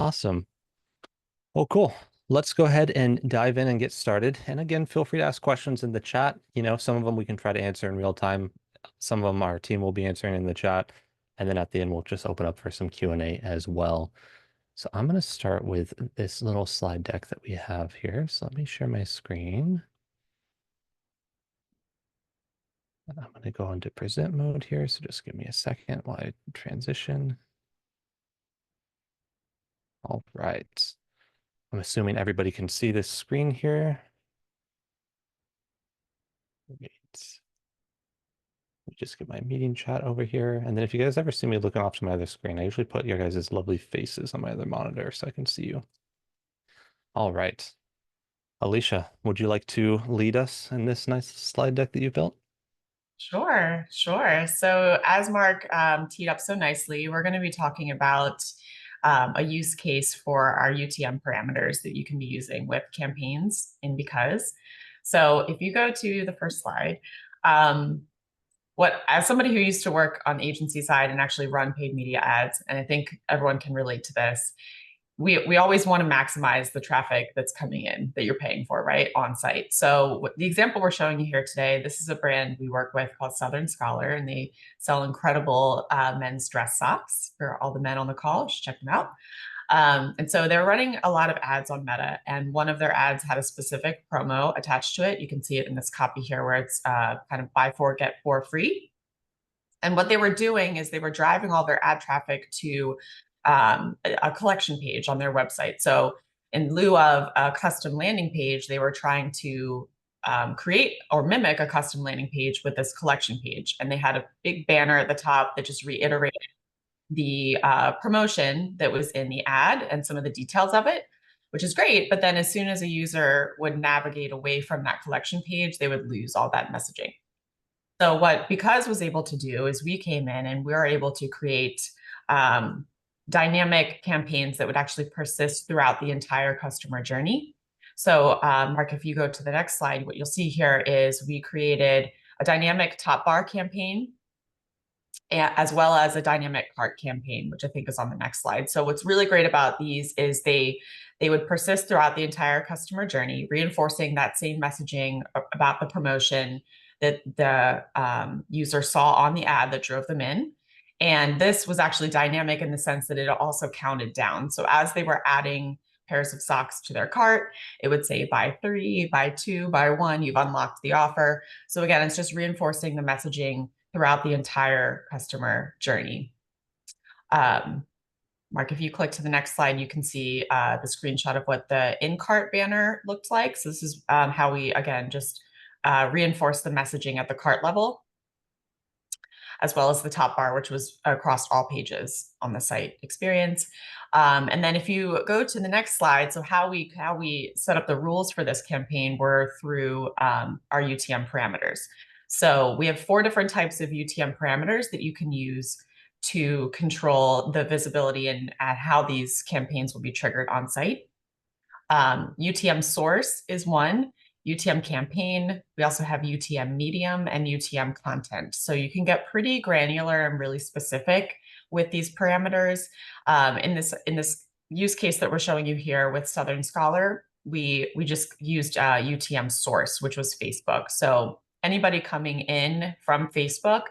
Awesome. Well, cool. Let's go ahead and dive in and get started. And again, feel free to ask questions in the chat. Some of them we can try to answer in real time. Some of them our team will be answering in the chat. And then at the end, we'll just open up for some Q&A as well. So I'm going to start with this little slide deck that we have here. So let me share my screen. And I'm going to go into present mode here. So just give me a second while I transition. All right. I'm assuming everybody can see this screen here. Great. Let me just get my meeting chat over here. And then if you guys ever see me looking off to my other screen, I usually put your guys' lovely faces on my other monitor so I can see you. All right. Alicia, would you like to lead us in this nice slide deck that you built? Sure, sure. So as Mark teed up so nicely, we're going to be talking about a use case for our UTM parameters that you can be using with campaigns in Because. So if you go to the first slide, as somebody who used to work on the agency side and actually run paid media ads, and I think everyone can relate to this, we always want to maximize the traffic that's coming in that you're paying for, right, on site. So the example we're showing you here today, this is a brand we work with called Southern Scholar, and they sell incredible men's dress socks for all the men on the call. You should check them out. And so they're running a lot of ads on Meta, and one of their ads had a specific promo attached to it. You can see it in this copy here where it's kind of buy four, get four free. And what they were doing is they were driving all their ad traffic to a collection page on their website. So in lieu of a custom landing page, they were trying to create or mimic a custom landing page with this collection page. And they had a big banner at the top that just reiterated the promotion that was in the ad and some of the details of it, which is great. But then as soon as a user would navigate away from that collection page, they would lose all that messaging. So what Because was able to do is we came in and we were able to create dynamic campaigns that would actually persist throughout the entire customer journey. So Mark, if you go to the next slide, what you'll see here is we created a dynamic top bar campaign as well as a dynamic cart campaign, which I think is on the next slide. So what's really great about these is they would persist throughout the entire customer journey, reinforcing that same messaging about the promotion that the user saw on the ad that drove them in. And this was actually dynamic in the sense that it also counted down. So as they were adding pairs of socks to their cart, it would say buy three, buy two, buy one, you've unlocked the offer. So again, it's just reinforcing the messaging throughout the entire customer journey. Mark, if you click to the next slide, you can see the screenshot of what the in-cart banner looked like. So this is how we, again, just reinforce the messaging at the cart level, as well as the top bar, which was across all pages on the site experience. And then if you go to the next slide, so how we set up the rules for this campaign were through our UTM parameters. So we have 4 different types of UTM parameters that you can use to control the visibility and how these campaigns will be triggered on site. UTM source is one, UTM campaign. We also have UTM medium and UTM content. So you can get pretty granular and really specific with these parameters. In this use case that we're showing you here with Southern Scholar, we just used UTM source, which was Facebook. So anybody coming in from Facebook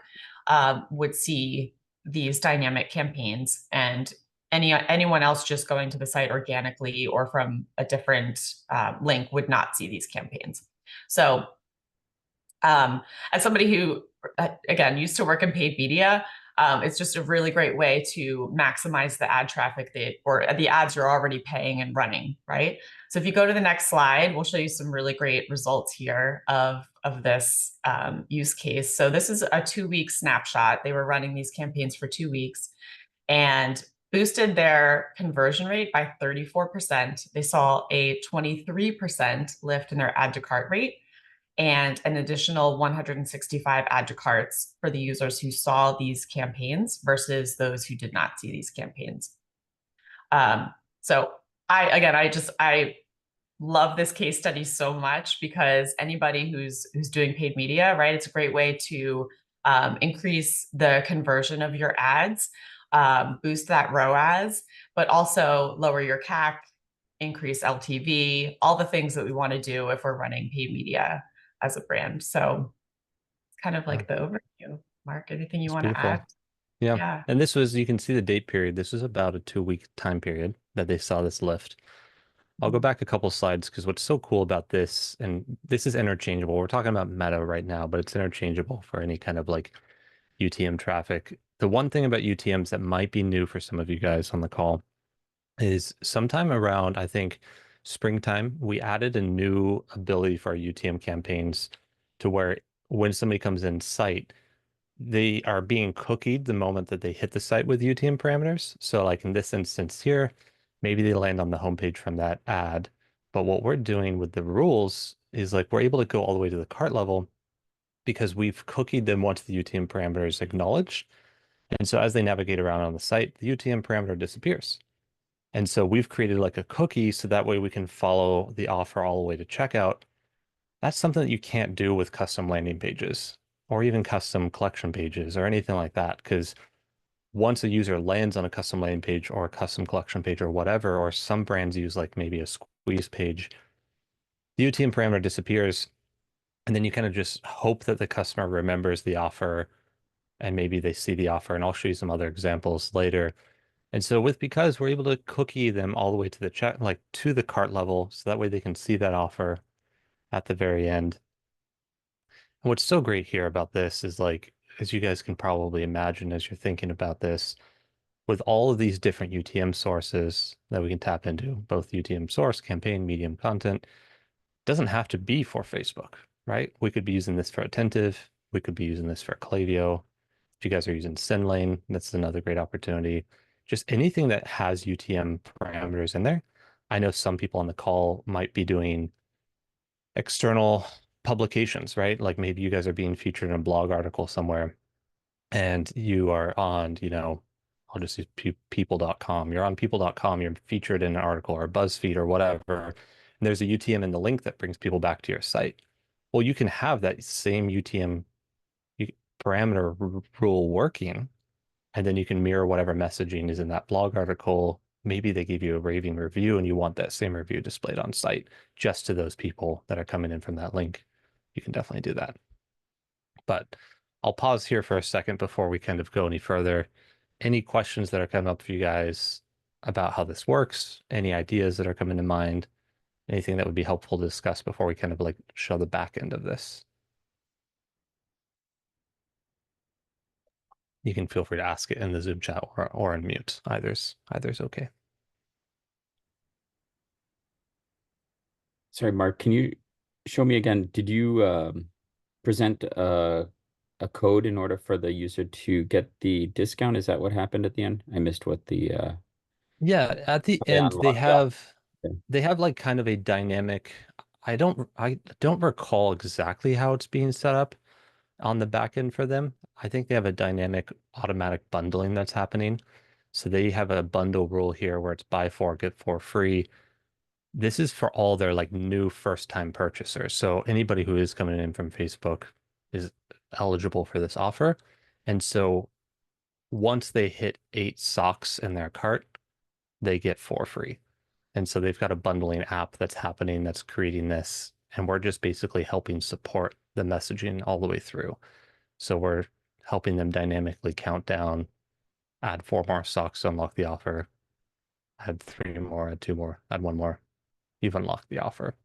would see these dynamic campaigns, and anyone else just going to the site organically or from a different link would not see these campaigns. So as somebody who, again, used to work in paid media, it's just a really great way to maximize the ad traffic or the ads you're already paying and running, right? So if you go to the next slide, we'll show you some really great results here of this use case. So this is a 2-week snapshot. They were running these campaigns for 2 weeks and boosted their conversion rate by 34%. They saw a 23% lift in their add to cart rate and an additional 165 add to carts for the users who saw these campaigns versus those who did not see these campaigns. So I love this case study so much because anybody who's doing paid media, right? It's a great way to increase the conversion of your ads. boost that ROAS, but also lower your CAC, increase LTV, all the things that we want to do if we're running paid media as a brand. So it's kind of Yeah, like the overview. Mark, anything you it's want to add? beautiful. Yeah. Yeah. And this was, you can see the date period. This was about a 2 week time period that they saw this lift. I'll go Mhm. back a couple slides because what's so cool about this, and this is interchangeable. We're talking about Meta right now, but it's interchangeable for any kind of like UTM traffic. The one thing about UTMs that might be new for some of you guys on the call is sometime around, I think, springtime, we added a new ability for our UTM campaigns to where when somebody comes in site, they are being cookied the moment that they hit the site with UTM parameters. So like in this instance here, maybe they land on the homepage from that ad. But what we're doing with the rules is like we're able to go all the way to the cart level because we've cookied them once the UTM parameter is acknowledged. And so as they navigate around on the site, the UTM parameter disappears. And so we've created like a cookie so that way we can follow the offer all the way to checkout. That's something that you can't do with custom landing pages or even custom collection pages or anything like that. Because once a user lands on a custom landing page or a custom collection page or whatever, or some brands use like maybe a squeeze page, the UTM parameter disappears. And then you kind of just hope that the customer remembers the offer and maybe they see the offer. And I'll show you some other examples later. And so with because we're able to cookie them all the way to the check, like to the cart level, so that way they can see that offer at the very end. And what's so great here about this is like, as you guys can probably imagine as you're thinking about this, with all of these different UTM sources that we can tap into, both UTM source, campaign, medium content, doesn't have to be for Facebook, right? We could be using this for Attentive. We could be using this for Klaviyo. If you guys are using SendLane, that's another great opportunity. Just anything that has UTM parameters in there. I know some people on the call might be doing external publications, right? Like maybe you guys are being featured in a blog article somewhere and you are on, I'll just use people.com. You're on people.com, you're featured in an article or BuzzFeed or whatever. And there's a UTM in the link that brings people back to your site. Well, you can have that same UTM parameter rule working, and then you can mirror whatever messaging is in that blog article. Maybe they give you a raving review and you want that same review displayed on site just to those people that are coming in from that link. You can definitely do that. But I'll pause here for a second before we kind of go any further. Any questions that are coming up for you guys about how this works? Any ideas that are coming to mind? Anything that would be helpful to discuss before we kind of like show the back end of this? You can feel free to ask it in the Zoom chat or on mute. Either's okay. Sorry, Mark, can you show me again? Did you present a code in order for the user to get the discount? Is that what happened at the end? I missed what the Yeah, at the they end unlocked the offer. Okay. they have like kind of a dynamic. I don't recall exactly how it's being set up on the back end for them. I think they have a dynamic automatic bundling that's happening. So they have a bundle rule here where it's buy four, get four free. This is for all their like new first time purchasers. So anybody who is coming in from Facebook is eligible for this offer. And so once they hit 8 socks in their cart, they get four free. And so they've got a bundling app that's happening that's creating this. And we're just basically helping support the messaging all the way through. So we're helping them dynamically count down, add 4 more socks to unlock the offer, add 3 more, add 2 more, add 1 more. You've unlocked the offer.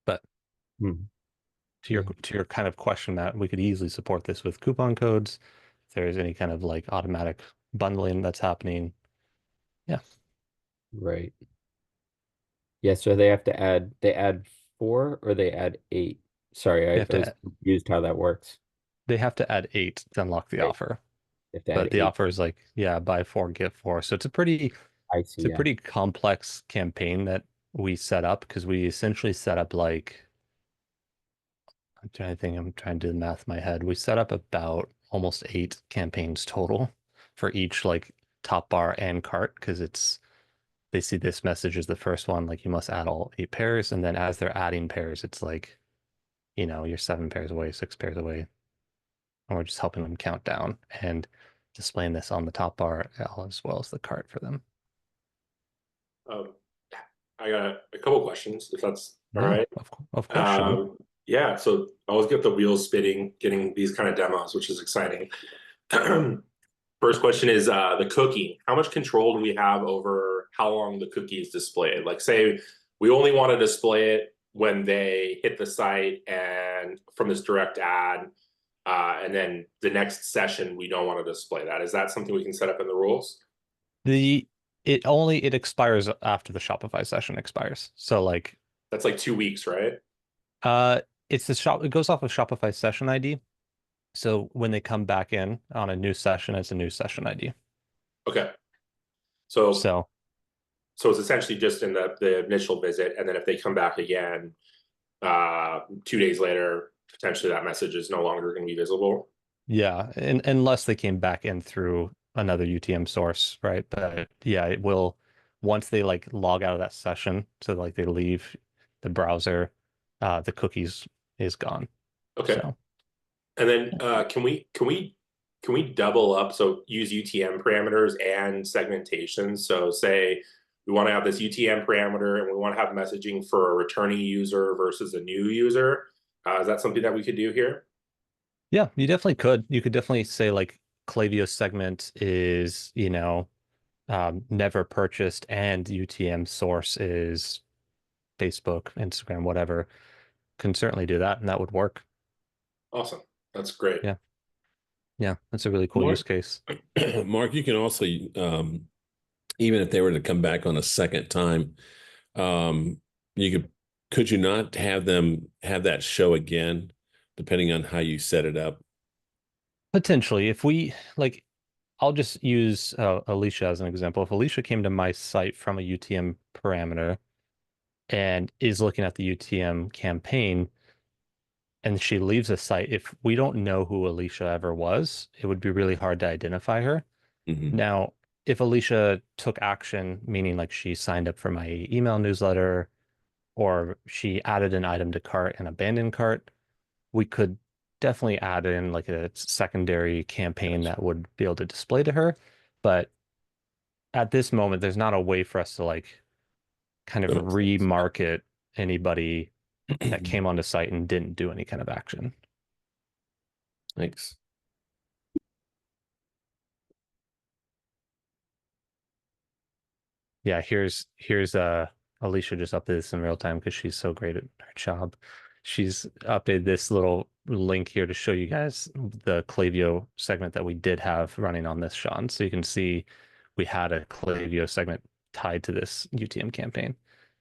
But Hmm. to your Yeah, to your kind of question, that we could easily support this with coupon codes. If there's any kind of like automatic bundling that's happening. Yeah. right. Yeah, so they add 4 or they add 8. Sorry, They I, have I was to confused how that works. they have to add 8 to unlock the Right. offer. They have to add But the 8. offer is like, yeah, buy four, get four. So I it's see, a yeah. pretty complex campaign that we set up because we essentially set up like I'm trying to think, I'm trying to do the math in my head. We set up about almost 8 campaigns total for each like top bar and cart because they see this message as the first one, like you must add all 8 pairs, and then as they're adding pairs, it's like, you're 7 pairs away, 6 pairs away, and we're just helping them count down. And displaying this on the top bar as well as the cart for them. Um, I got a couple questions, if that's all Yeah, right. of course, Sean. Yeah, so I always get the wheels spinning, getting these kind of demos, which is exciting. First question is the cookie. How much control do we have over how long the cookie is displayed? Like, say we only want to display it when they hit the site and from this direct ad, and then the next session we don't want to display that. Is that something we can set up in the rules? The it expires after the Shopify session expires. So like That's like 2 weeks, right? uh it's the shop it goes off of Shopify session ID. So when they come back in on a new session, it's a new session ID. Okay. So So so it's essentially just in the initial visit, and then if they come back again 2 days later, potentially that message is no longer going to be visible. yeah, unless they came back in through another UTM source, right? But yeah, it will once they like log out of that session, so like they leave the browser, the cookies is gone. Okay. So And then can we double up? So use UTM parameters and segmentation. So say we want to have this UTM parameter and we want to have messaging for a returning user versus a new user. Is that something that we could do here? yeah, you definitely could. You could definitely say like Klaviyo segment is, never purchased and UTM source is Facebook, Instagram, whatever. Can certainly do that and that would work. Awesome. That's great. Yeah. Yeah, that's a really cool use Mark, case. Mark, you can also, even if they were to come back on a second time, um, could you not have them have that show again, depending on how you set it up? Potentially, if we like, I'll just use Alicia as an example. If Alicia came to my site from a UTM parameter and is looking at the UTM campaign and she leaves the site, if we don't know who Alicia ever was, it would be really hard to identify her. Hmm. Now, if Alicia took action, meaning like she signed up for my email newsletter or she added an item to cart and abandoned cart, we could definitely add in like a secondary campaign Gotcha. that would be able to display to her. But at this moment, there's not a way for us to like kind of That makes sense. remarket anybody that came on the site and didn't do any kind of action. Thanks. Yeah, here's Alicia just updated this in real time because she's so great at her job. She's updated this little link here to show you guys the Klaviyo segment that we did have running on this, Sean. So you can see we had a Klaviyo segment tied to this UTM campaign.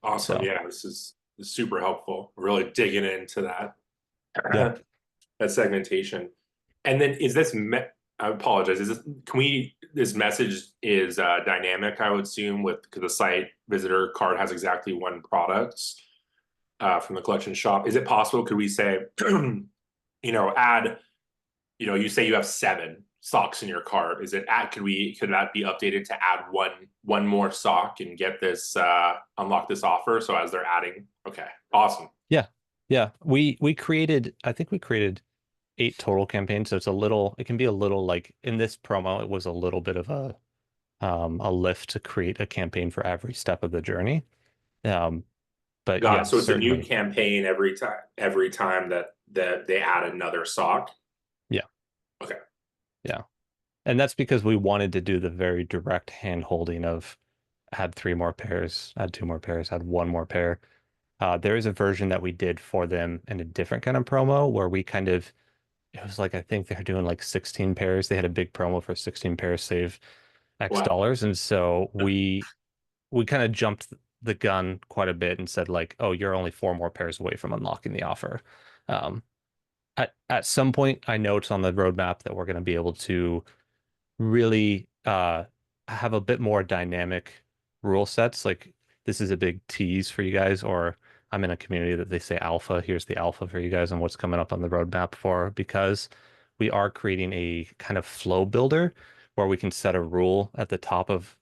Awesome. So Yeah, this is super helpful. Really digging into that. yeah, That segmentation. And then is this I apologize. Is this can we this message is dynamic, I would assume, with because the site visitor card has exactly one product from the collection shop. Is it possible, could we say, add, you say you have 7 socks in your cart. Is it could that be updated to add one more sock and get this unlock this offer? So as they're adding, okay, awesome. yeah. We created, I think we created 8 total campaigns. So it can be a little like in this promo, it was a little bit of a lift to create a campaign for every step of the journey. Um, but Got it. yes, So it's a new certainly. campaign every time that they add another sock. Yeah. Okay. Yeah. And that's because we wanted to do the very direct hand holding of add 3 more pairs, add 2 more pairs, add 1 more pair. There is a version that we did for them in a different kind of promo where we kind of, it was like, I think they're doing like 16 pairs. They had a big promo for 16 pairs, save X Wow. dollars. And so we kind of jumped the gun quite a bit and said like, oh, you're only 4 more pairs away from unlocking the offer. Um, at some point, I know it's on the roadmap that we're going to be able to really have a bit more dynamic rule sets. Like this is a big tease for you guys, or I'm in a community that they say alpha. Here's the alpha for you guys and what's coming up on the roadmap for because we are creating a kind of flow builder where we can set a rule at the top of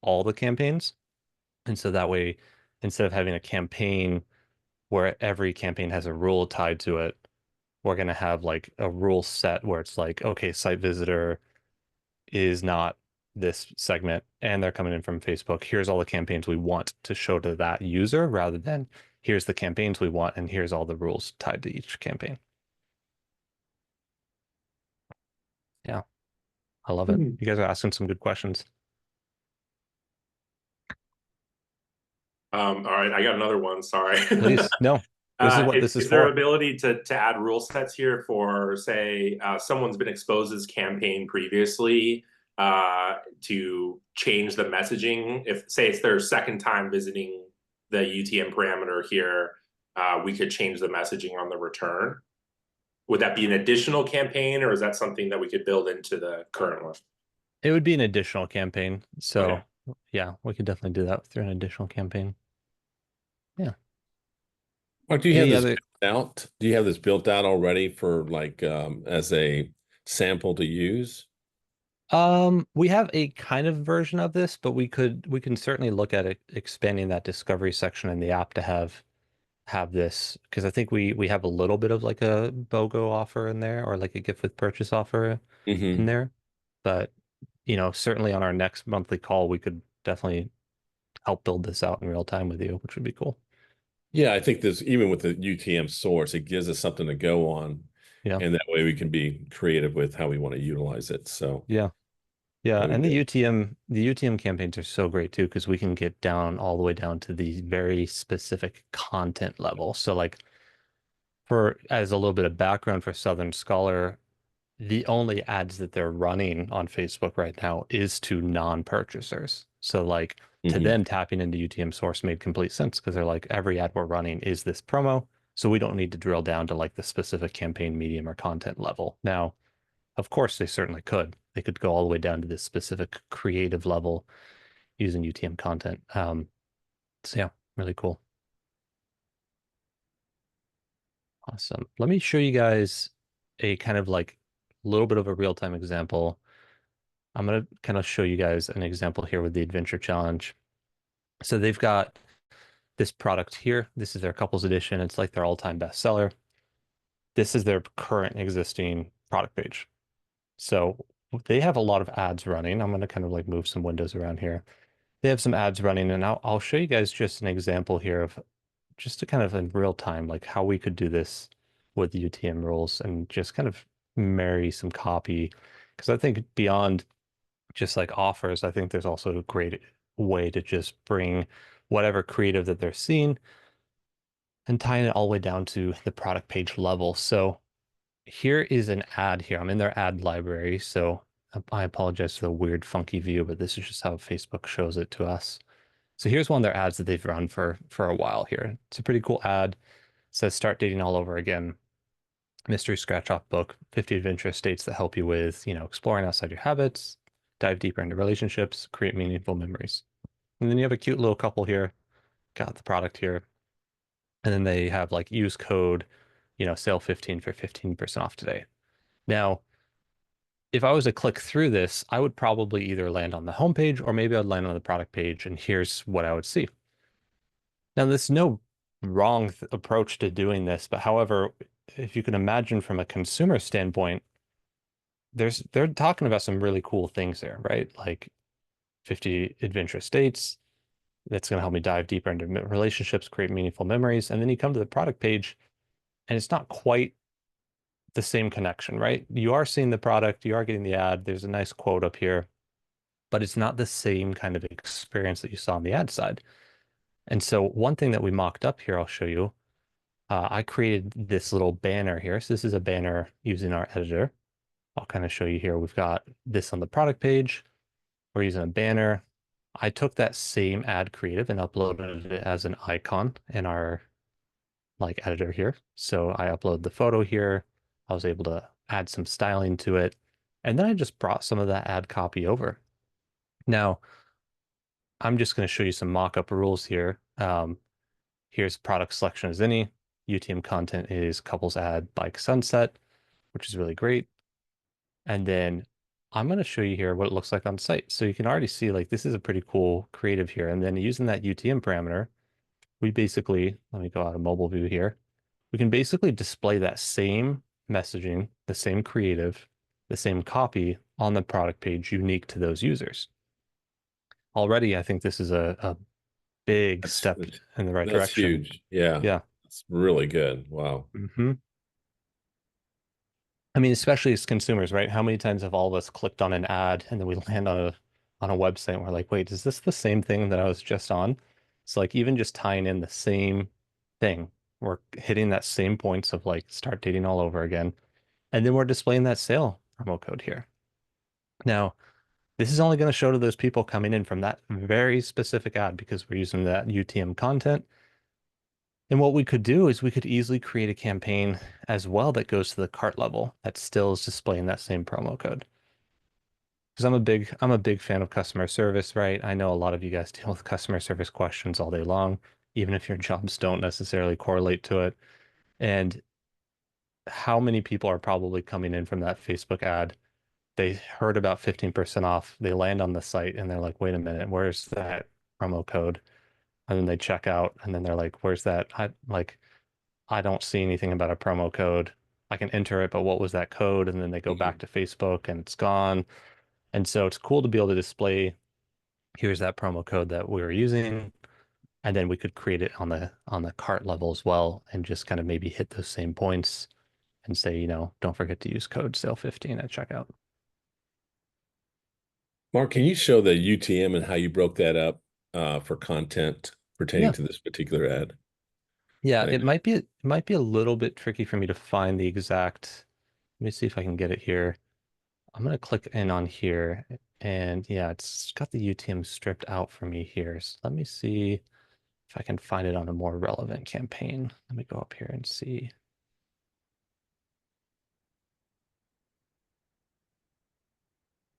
all the campaigns. And so that way, instead of having a campaign where every campaign has a rule tied to it, we're going to have like a rule set where it's like, okay, site visitor, is not this segment and they're coming in from Facebook. Here's all the campaigns we want to show to that user rather than here's the campaigns we want and here's all the rules tied to each campaign. Yeah, I love it. You guys are asking some good questions. All right, I got another one. Sorry. Please, no. This is what this is Is there for. ability to add rule sets here for, say, someone's been exposed as campaign previously, to change the messaging? If, say, it's their second time visiting the UTM parameter here, we could change the messaging on the return. Would that be an additional campaign, or is that something that we could build into the current one? It would be an additional campaign. So Okay. yeah, we could definitely do that through an additional campaign. Yeah. Mark, do you have Any this other? built out? Do you have this built out already for like as a sample to use? We have a kind of version of this, but we can certainly look at it, expanding that discovery section in the app to have this because I think we have a little bit of like a BOGO offer in there or like a gift with purchase offer in Hmm. there. But you know, certainly on our next monthly call, we could definitely help build this out in real time with you, which would be cool. Yeah, I think this, even with the UTM source, it gives us something to go on. Yeah. And that way we can be creative with how we want to utilize it. So Yeah. Yeah, that'd and be good. the UTM campaigns are so great too because we can get down all the way down to the very specific content level. So like for as a little bit of background for Southern Scholar, the only ads that they're running on Facebook right now is to non-purchasers. So like to Hmm. them tapping into UTM source made complete sense because they're like every ad we're running is this promo. So we don't need to drill down to like the specific campaign medium or content level. Now, of course, they certainly could. They could go all the way down to this specific creative level using UTM content. So yeah, really cool. Awesome. Let me show you guys a kind of like little bit of a real-time example. I'm going to kind of show you guys an example here with the Adventure Challenge. So they've got this product here. This is their couples edition. It's like their all-time bestseller. This is their current existing product page. So they have a lot of ads running. I'm going to kind of like move some windows around here. They have some ads running, and I'll show you guys just an example here of just to kind of in real time, like how we could do this with UTM rules and just kind of marry some copy. Because I think beyond just like offers, I think there's also a great way to just bring whatever creative that they're seeing and tying it all the way down to the product page level. So here is an ad here. I'm in their ad library, so I apologize for the weird, funky view, but this is just how Facebook shows it to us. So here's one of their ads that they've run for a while here. It's a pretty cool ad. It says start dating all over again. Mystery scratch off book, 50 adventurous states that help you with, you know, exploring outside your habits, dive deeper into relationships, create meaningful memories. And then you have a cute little couple here, got the product here. And then they have like use code, you know, sale 15 for 15% off today. Now, if I was to click through this, I would probably either land on the homepage or maybe I'd land on the product page and here's what I would see. Now, there's no wrong approach to doing this, but however, if you can imagine from a consumer standpoint, they're talking about some really cool things there, right? Like 50 adventurous states. That's going to help me dive deeper into relationships, create meaningful memories. And then you come to the product page and it's not quite the same connection, right? You are seeing the product, you are getting the ad. There's a nice quote up here, but it's not the same kind of experience that you saw on the ad side. And so one thing that we mocked up here, I'll show you. I created this little banner here. So this is a banner using our editor. I'll kind of show you here. We've got this on the product page. We're using a banner. I took that same ad creative and uploaded it as an icon in our like editor here. So I upload the photo here. I was able to add some styling to it. And then I just brought some of that ad copy over. Now, I'm just going to show you some mock-up rules here. Here's product selection as any. UTM content is couples ad bike sunset, which is really great. And then I'm going to show you here what it looks like on site. So you can already see like this is a pretty cool creative here. And then using that UTM parameter, we basically, let me go out of mobile view here. We can basically display that same messaging, the same creative, the same copy on the product page unique to those users. Already, I think this is a big step in the right That's direction. huge. Yeah. Yeah. It's really good. Wow. Mm-hmm. I mean, especially as consumers, right? How many times have all of us clicked on an ad and then we land on a website and we're like, wait, is this the same thing that I was just on? It's like even just tying in the same thing, we're hitting that same points of like start dating all over again. And then we're displaying that sale promo code here. Now, this is only going to show to those people coming in from that very specific ad because we're using that UTM content. And what we could do is we could easily create a campaign as well that goes to the cart level that still is displaying that same promo code. Because I'm a big fan of customer service, right? I know a lot of you guys deal with customer service questions all day long, even if your jobs don't necessarily correlate to it. And how many people are probably coming in from that Facebook ad? They heard about 15% off, they land on the site and they're like, wait a minute, where's that promo code? And then they check out and then they're like, where's that? I don't see anything about a promo code. I can enter it, but what was that code? And then they go back to Facebook and it's gone. And so it's cool to be able to display, here's that promo code that we were using. And then we could create it on the cart level as well and just kind of maybe hit those same points and say, don't forget to use code sale15 at checkout. Mark, can you show the UTM and how you broke that up for content pertaining Yeah. to this particular ad? Yeah, Thanks. it might be a little bit tricky for me to find the exact. Let me see if I can get it here. I'm gonna click in on here, and yeah, it's got the UTM stripped out for me here. So let me see if I can find it on a more relevant campaign. Let me go up here and see.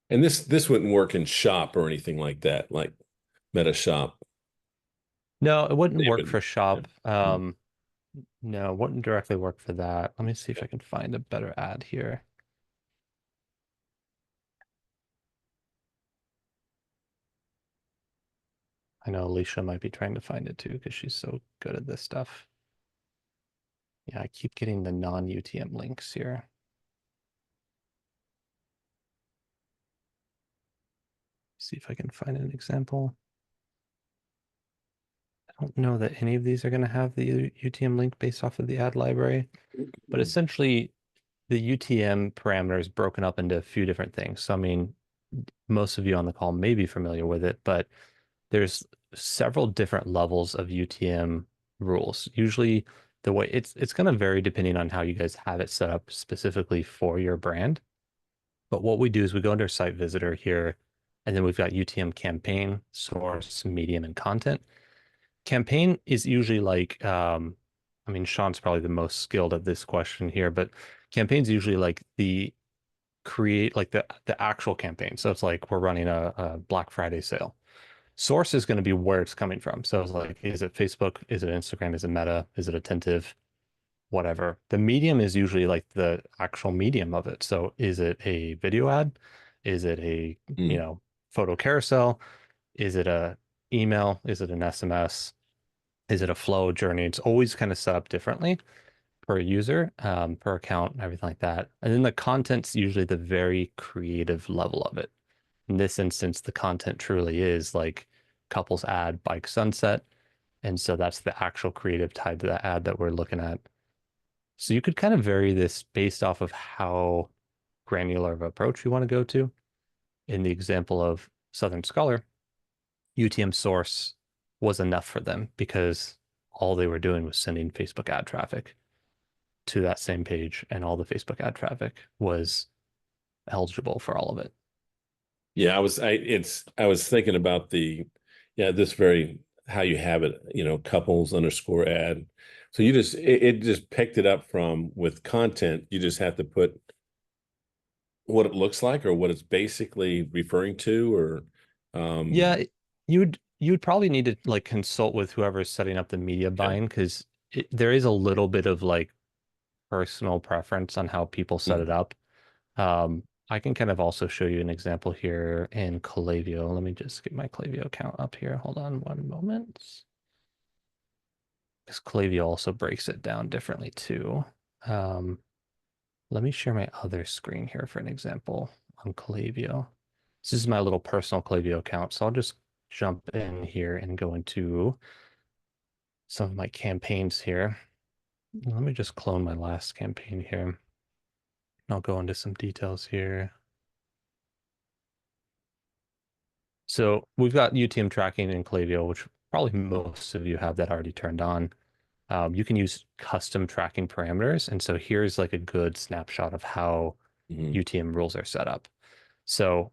And this wouldn't work in shop or anything like that, like Meta Shop. No, it wouldn't They work would- for shop. yeah. No, it wouldn't directly work for that. Let me see if I can find a better ad here. I know Alicia might be trying to find it too because she's so good at this stuff. Yeah, I keep getting the non-UTM links here. See if I can find an example. I don't know that any of these are going to have the UTM link based off of the ad library, but essentially the UTM parameter is broken up into a few different things. So, I mean, most of you on the call may be familiar with it, but there's several different levels of UTM rules. Usually the way it's going to vary depending on how you guys have it set up specifically for your brand. But what we do is we go into our site visitor here, and then we've got UTM campaign, source, medium, and content. Campaign is usually like, I mean, Sean's probably the most skilled at this question here, but campaign's usually like the actual campaign. So it's like we're running a Black Friday sale. Source is going to be where it's coming from. So it's like, is it Facebook? Is it Instagram? Is it Meta? Is it Attentive? Whatever. The medium is usually like the actual medium of it. So is it a video ad? Is it a, photo carousel? Is it a email? Is it an SMS? Is it a flow journey? It's always kind of set up differently per user, per account, and everything like that. And then the content's usually the very creative level of it. In this instance, the content truly is like couples ad bike sunset. And so that's the actual creative tied to the ad that we're looking at. So you could kind of vary this based off of how granular of approach you want to go to. In the example of Southern Scholar, UTM source was enough for them because all they were doing was sending Facebook ad traffic to that same page, and all the Facebook ad traffic was eligible for all of it. Yeah, I was thinking about this very how you have it, couples underscore ad. So it just picked it up from with content. You just have to put what it looks like or what it's basically referring to, or Yeah, you'd probably need to like consult with whoever's setting up the media buying because there is a little bit of like personal preference on how people set it up. I can kind of also show you an example here in Klaviyo. Let me just get my Klaviyo account up here. Hold on one moment. Because Klaviyo also breaks it down differently too. let me share my other screen here for an example on Klaviyo. This is my little personal Klaviyo account, so I'll just jump in here and go into some of my campaigns here. Let me just clone my last campaign here. I'll go into some details here. So we've got UTM tracking in Klaviyo, which probably most of you have that already turned on. You can use custom tracking parameters. And so here's like a good snapshot of how UTM rules are set up. So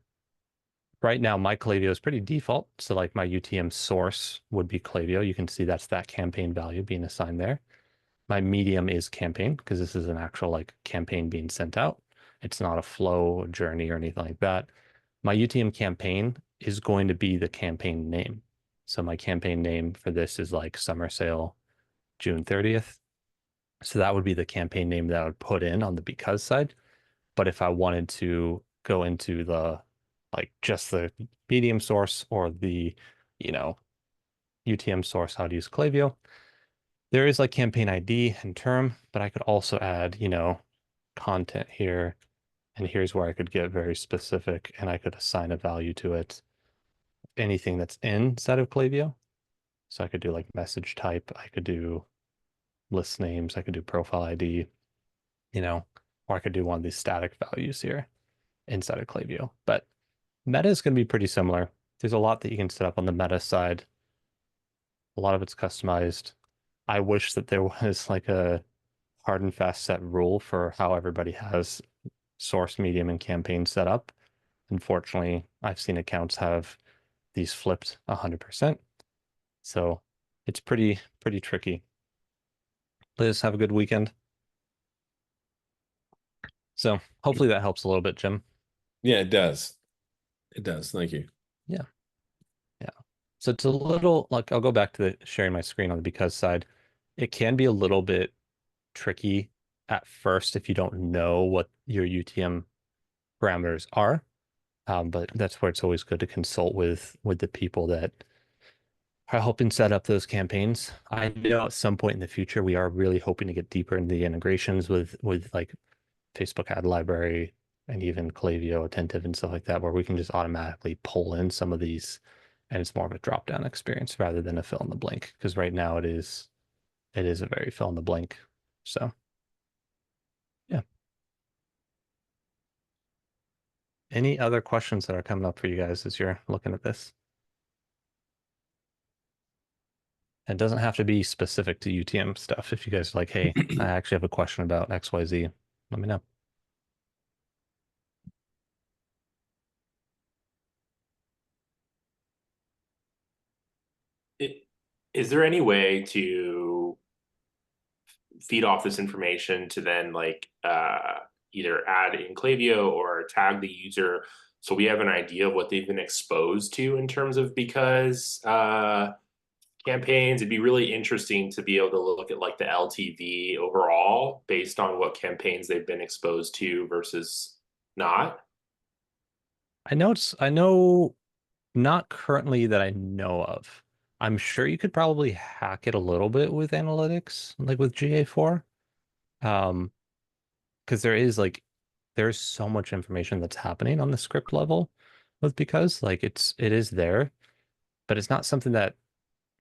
right now my Klaviyo is pretty default. So like my UTM source would be Klaviyo. You can see that's that campaign value being assigned there. My medium is campaign because this is an actual like campaign being sent out. It's not a flow journey or anything like that. My UTM campaign is going to be the campaign name. So my campaign name for this is like summer sale June 30th. So that would be the campaign name that I would put in on the because side. But if I wanted to go into the like just the medium source or the, you know, UTM source, how to use Klaviyo, there is like campaign ID and term, but I could also add, you know, content here. And here's where I could get very specific and I could assign a value to it. Anything that's inside of Klaviyo. So I could do like message type, I could do list names, I could do profile ID, you know, or I could do one of these static values here inside of Klaviyo. But meta is going to be pretty similar. There's a lot that you can set up on the meta side. A lot of it's customized. I wish that there was like a hard and fast set rule for how everybody has source, medium, and campaign set up. Unfortunately, I've seen accounts have these flipped 100%. So it's pretty tricky. Liz, have a good weekend. So hopefully that helps a little bit, Jim. Yeah, it does. It does. Thank you. Yeah. Yeah. So it's a little like I'll go back to the sharing my screen on the because side. It can be a little bit tricky at first if you don't know what your UTM parameters are. But that's where it's always good to consult with the people that are helping set up those campaigns. I know at some point in the future we are really hoping to get deeper into the integrations with like Facebook ad library and even Klaviyo, Attentive and stuff like that, where we can just automatically pull in some of these and it's more of a drop down experience rather than a fill in the blank. Because right now it is a very fill in the blank. So yeah. Any other questions that are coming up for you guys as you're looking at this? It doesn't have to be specific to UTM stuff. If you guys are like, hey, I actually have a question about XYZ, let me know. Is there any way to feed off this information to then like either add in Klaviyo or tag the user so we have an idea of what they've been exposed to in terms of because campaigns? It'd be really interesting to be able to look at like the LTV overall based on what campaigns they've been exposed to versus not. I know not currently that I know of. I'm sure you could probably hack it a little bit with analytics, like with GA4. Because there's so much information that's happening on the script level with because like it is there, but it's not something that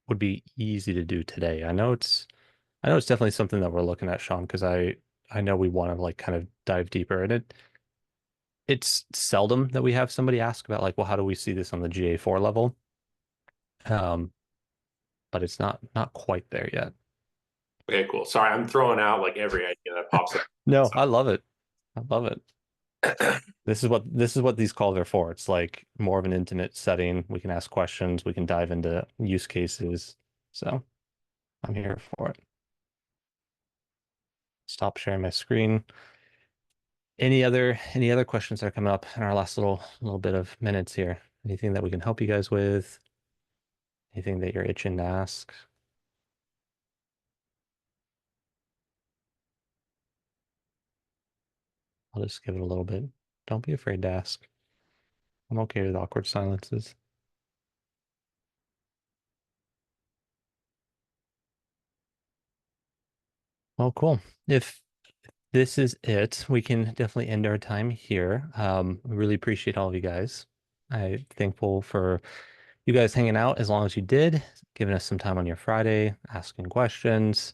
would be easy to do today. I know it's definitely something that we're looking at, Sean, because I know we want to like kind of dive deeper in it. It's seldom that we have somebody ask about like, well, how do we see this on the GA4 level? But it's not quite there yet. Okay, cool. Sorry, I'm throwing out like every idea that pops up. No, I love it. I love it. This is what these calls are for. It's like more of an intimate setting. We can ask questions, we can dive into use cases. So I'm here for it. Stop sharing my screen. Any other questions that are coming up in our last little bit of minutes here? Anything that we can help you guys with? Anything that you're itching to ask? I'll just give it a little bit. Don't be afraid to ask. I'm okay with awkward silences. Oh, cool. If this is it. We can definitely end our time here. We really appreciate all of you guys. I'm thankful for you guys hanging out as long as you did, giving us some time on your Friday, asking questions.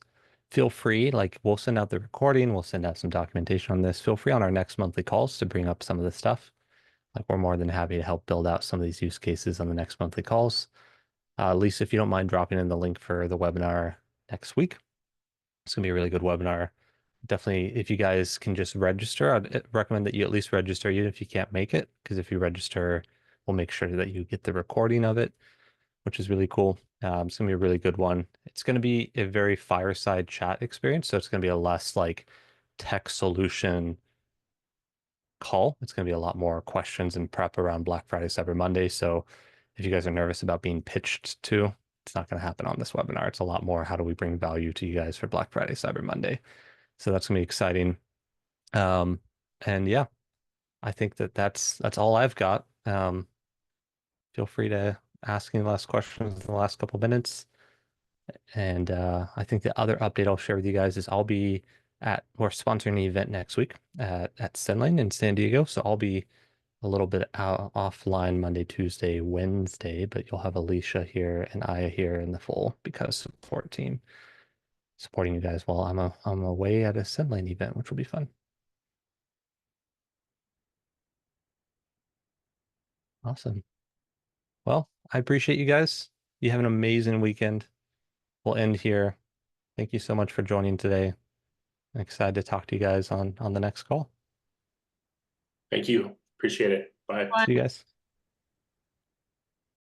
Feel free, like we'll send out the recording, we'll send out some documentation on this. Feel free on our next monthly calls to bring up some of this stuff. Like we're more than happy to help build out some of these use cases on the next monthly calls. Lisa, if you don't mind dropping in the link for the webinar next week, it's gonna be a really good webinar. Definitely, if you guys can just register, I'd recommend that you at least register even if you can't make it, because if you register, we'll make sure that you get the recording of it, which is really cool. It's gonna be a really good one. It's gonna be a very fireside chat experience, so it's gonna be a less like tech solution call. It's gonna be a lot more questions and prep around Black Friday, Cyber Monday. So if you guys are nervous about being pitched to, it's not gonna happen on this webinar. It's a lot more how do we bring value to you guys for Black Friday, Cyber Monday. So that's gonna be exciting. And yeah, I think that that's all I've got. Feel free to ask any last questions in the last couple minutes. And I think the other update I'll share with you guys is we're sponsoring an event next week at Cenline in San Diego. So I'll be a little bit out offline Monday, Tuesday, Wednesday, but you'll have Alicia here and Aya here in the full because support team supporting you guys while I'm away at a Cenline event, which will be fun. Awesome. Well, I appreciate you guys. You have an amazing weekend. We'll end here. Thank you so much for joining today. I'm excited to talk to you guys on the next call. Thank you. Appreciate it. Bye. See you guys.